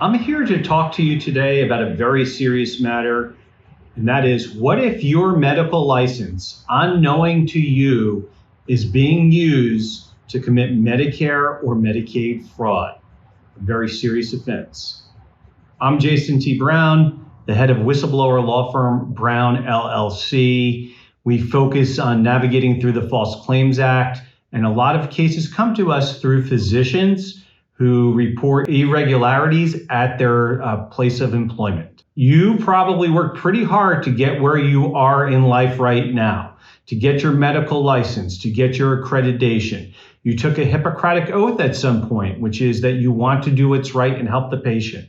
I'm here to talk to you today about a very serious matter, and that is, what if your medical license, unknowing to you, is being used to commit Medicare or Medicaid fraud? A very serious offense. I'm Jason T. Brown, the head of Whistleblower law firm Brown LLC. We focus on navigating through the False Claims Act, and a lot of cases come to us through physicians who report irregularities at their place of employment. You probably worked pretty hard to get where you are in life right now, to get your medical license, to get your accreditation. You took a Hippocratic oath at some point, which is that you want to do what's right and help the patient.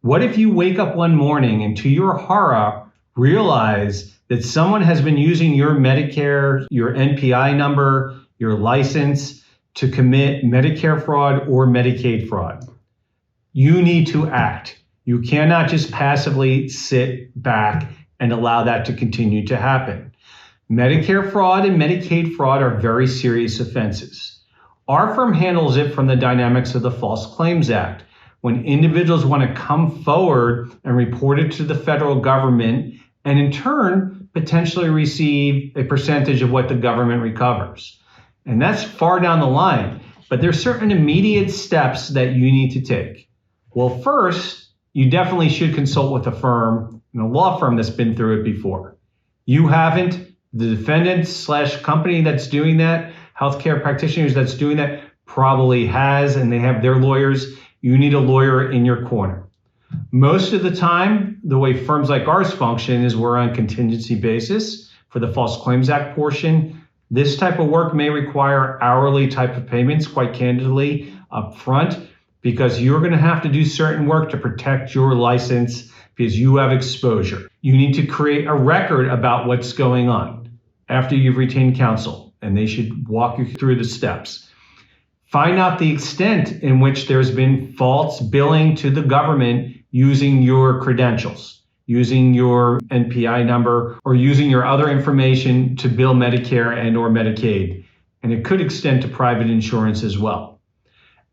What if you wake up one morning and, to your horror, realize that someone has been using your Medicare, your NPI number, your license, to commit Medicare fraud or Medicaid fraud? You need to act. You cannot just passively sit back and allow that to continue to happen. Medicare fraud and Medicaid fraud are very serious offenses. Our firm handles it from the dynamics of the False Claims Act, when individuals want to come forward and report it to the federal government and in turn potentially receive a percentage of what the government recovers. And that's far down the line, but there's certain immediate steps that you need to take. Well, first, you definitely should consult with a firm, a law firm that's been through it before. You haven't, the defendant/company that's doing that, healthcare practitioners that's doing that probably has, and they have their lawyers. You need a lawyer in your corner. Most of the time, the way firms like ours function is we're on contingency basis for the False Claims Act portion. This type of work may require hourly type of payments, quite candidly, up front, because you're going to have to do certain work to protect your license because you have exposure. You need to create a record about what's going on after you've retained counsel, and they should walk you through the steps. Find out the extent in which there's been false billing to the government using your credentials, using your NPI number, or using your other information to bill Medicare and or Medicaid. And it could extend to private insurance as well.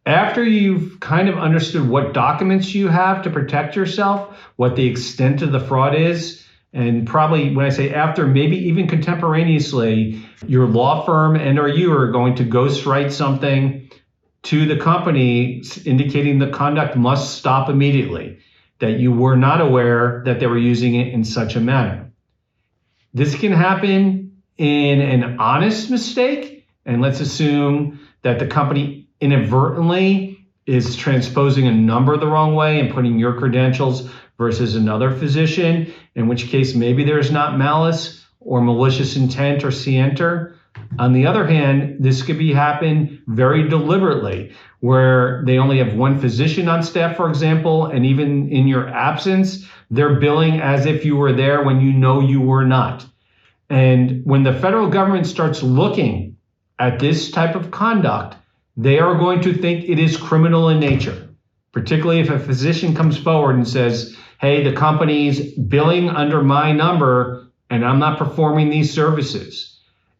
After you've kind of understood what documents you have to protect yourself, what the extent of the fraud is, and probably when I say after, maybe even contemporaneously, your law firm and or you are going to ghostwrite something to the company indicating the conduct must stop immediately, that you were not aware that they were using it in such a manner. This can happen in an honest mistake, and let's assume that the company inadvertently is transposing a number the wrong way and putting your credentials versus another physician, in which case maybe there's not malice or malicious intent or scienter. On the other hand, this could be happen very deliberately, where they only have one physician on staff, for example, and even in your absence, they're billing as if you were there when you know you were not. And when the federal government starts looking at this type of conduct, they are going to think it is criminal in nature, particularly if a physician comes forward and says, hey, the company's billing under my number and I'm not performing these services.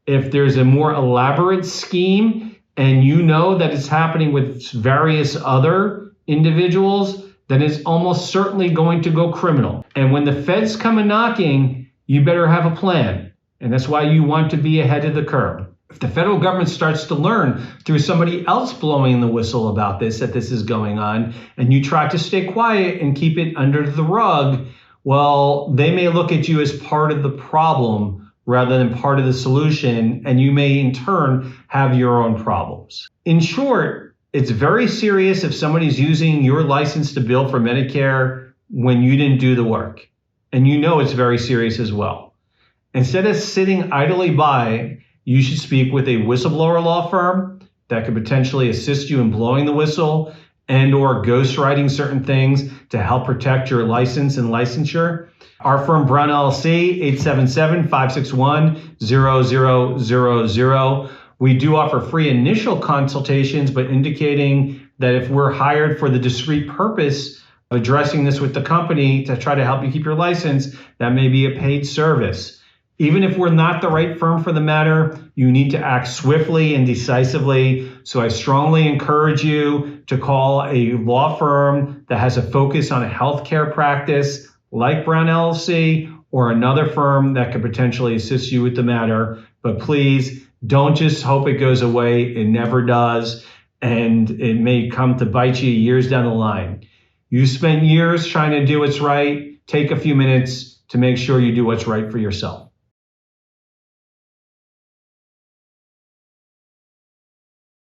If there's a more elaborate scheme and you know that it's happening with various other individuals, then it's almost certainly going to go criminal. And when the feds come a-knocking, you better have a plan. And that's why you want to be ahead of the curve. If the federal government starts to learn through somebody else blowing the whistle about this, that this is going on, and you try to stay quiet and keep it under the rug, well, they may look at you as part of the problem rather than part of the solution, and you may in turn have your own problems. In short, it's very serious if somebody's using your license to bill for Medicare when you didn't do the work. And you know it's very serious as well. Instead of sitting idly by, you should speak with a whistleblower law firm that could potentially assist you in blowing the whistle and or ghostwriting certain things to help protect your license and licensure. Our firm, Brown LLC, 877-561-0000. We do offer free initial consultations, but indicating that if we're hired for the discrete purpose of addressing this with the company to try to help you keep your license, that may be a paid service. Even if we're not the right firm for the matter, you need to act swiftly and decisively. So I strongly encourage you to call a law firm that has a focus on a healthcare practice like Brown LLC or another firm that could potentially assist you with the matter. But please don't just hope it goes away. It never does. And it may come to bite you years down the line. You spent years trying to do what's right. Take a few minutes to make sure you do what's right for yourself.